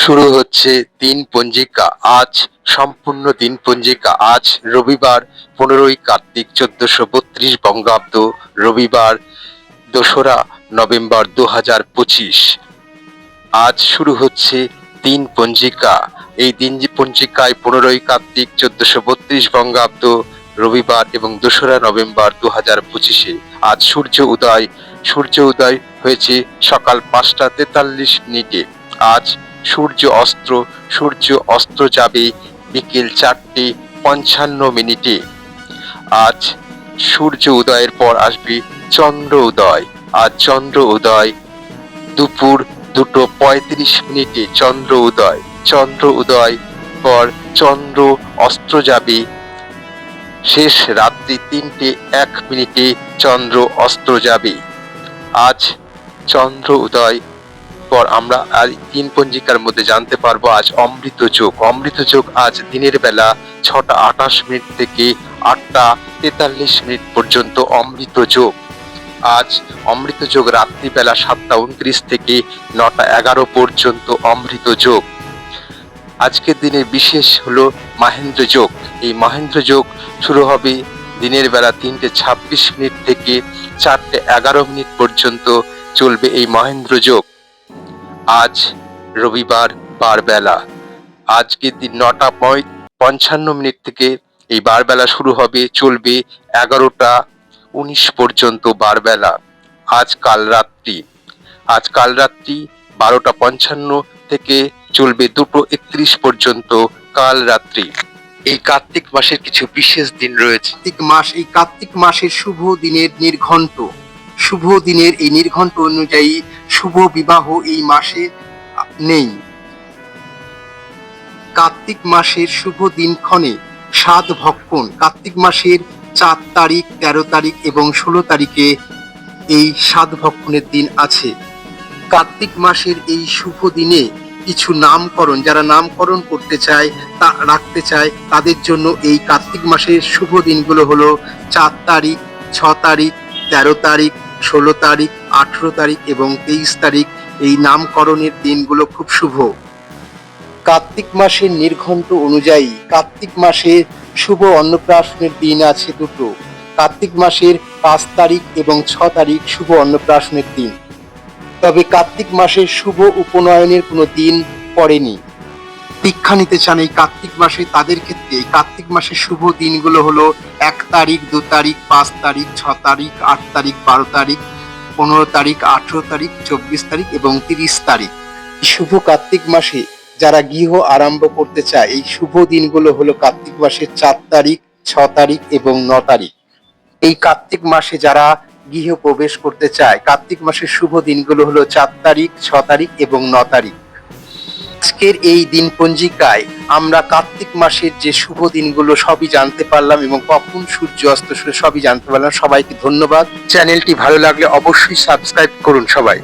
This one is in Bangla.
শুরু হচ্ছে দিন পঞ্জিকা। আজ সম্পূর্ণ দিন পঞ্জিকা। আজ রবিবার 15ই কার্তিক 1432 বঙ্গাব্দ, রবিবার 2রা নভেম্বর 2025। আজ শুরু হচ্ছে দিন পঞ্জিকা। এই দিন পঞ্জিকায় 15ই কার্তিক 1432 বঙ্গাব্দ, রবিবার এবং 2রা নভেম্বর 2025-এ আজ সূর্য উদয় হয়েছে সকাল 5টা 43 মিনিটে। আজ সূর্য অস্ত যাবে বিকেল 4টে 55 মিনিটে। আজ সূর্য উদয়ের পর আসবে চন্দ্র উদয়। আজ চন্দ্র উদয় দুপুর 2টো 35 মিনিটে। চন্দ্র উদয় পর চন্দ্র অস্ত যাবে শেষ রাত্রি 3টে 1 মিনিটে। চন্দ্র অস্ত যাবে। আজ চন্দ্র উদয় পর আমরা আর দিন পঞ্জিকার মধ্যে জানতে পারবো আজ অমৃত যোগ আজ দিনের বেলা 6টা 28 মিনিট থেকে 8টা 43 মিনিট পর্যন্ত অমৃত যোগ। আজ অমৃত যোগ রাত্রিবেলা 7টা 29 থেকে 9টা 11 পর্যন্ত অমৃত যোগ। আজকের দিনের বিশেষ হলো মহেন্দ্র যোগ। এই মহেন্দ্র যোগ শুরু হবে দিনের বেলা 3টে 26 মিনিট থেকে 4টে 11 মিনিট পর্যন্ত চলবে এই মহেন্দ্র যোগ। আজ রবিবার বারবেলা। আজকের দিন 9টা 55 মিনিট থেকে এই বারবেলা শুরু হবে, চলবে 11টা 19 পর্যন্ত বারবেলা। আজ কাল রাত্রি 12টা 55 থেকে চলবে 2টো 31 পর্যন্ত কাল রাত্রি। এই কার্তিক মাসের কিছু বিশেষ দিন রয়েছে। এই কার্তিক মাসের শুভ দিনের এই নির্ঘণ্ট অনুযায়ী শুভ বিবাহ এই মাসে নেই। কার্তিক মাসের শুভ দিনক্ষণে সাধ ভক্ষণ কার্তিক মাসের 4 তারিখ 13 তারিখ এবং 16 তারিখে এই সাধ ভক্ষণের দিন আছে। কার্তিক মাসের এই শুভ দিনে কিছু নামকরণ, যারা নামকরণ করতে চায় তা রাখতে চায় তাদের জন্য এই কার্তিক মাসের শুভ দিনগুলো হলো 4 তারিখ 6 তারিখ 13 তারিখ 16 তারিখ 18 তারিখ এবং 23 তারিখ। এই নামকরণের দিনগুলো খুব শুভ। কার্তিক মাসের নির্ঘণ্ট অনুযায়ী কার্তিক মাসের শুভ অন্নপ্রাশনের দিন আছে 2টো। কার্তিক মাসের 5 তারিখ এবং 6 তারিখ শুভ অন্নপ্রাশনের দিন। তবে কার্তিক মাসের শুভ উপনয়নের কোনো দিন পড়েনি। দীক্ষা নিতে চান এই কার্তিক মাসে, তাদের ক্ষেত্রে এই কার্তিক মাসের শুভ দিনগুলো হলো 1 তারিখ 2 তারিখ 5 তারিখ 6 তারিখ 8 তারিখ 12 তারিখ 15 তারিখ 18 তারিখ 24 তারিখ এবং 30 তারিখ। শুভ কার্তিক মাসে যারা গৃহ আরম্ভ করতে চায় এই শুভ দিনগুলো হলো কার্তিক মাসের 4 তারিখ 6 তারিখ এবং 9 তারিখ। এই কার্তিক মাসে যারা গৃহ প্রবেশ করতে চায় কার্তিক মাসের শুভ দিনগুলো হলো 4 তারিখ 6 তারিখ এবং 9 তারিখ। আজকের এই দিন পঞ্জিকায় আমরা কার্তিক মাসের যে শুভ দিনগুলো সবই জানতে পারলাম এবং কখন সূর্য অস্ত সবই জানতে পারলাম। সবাইকে ধন্যবাদ। চ্যানেলটি ভালো লাগলে অবশ্যই সাবস্ক্রাইব করুন সবাই।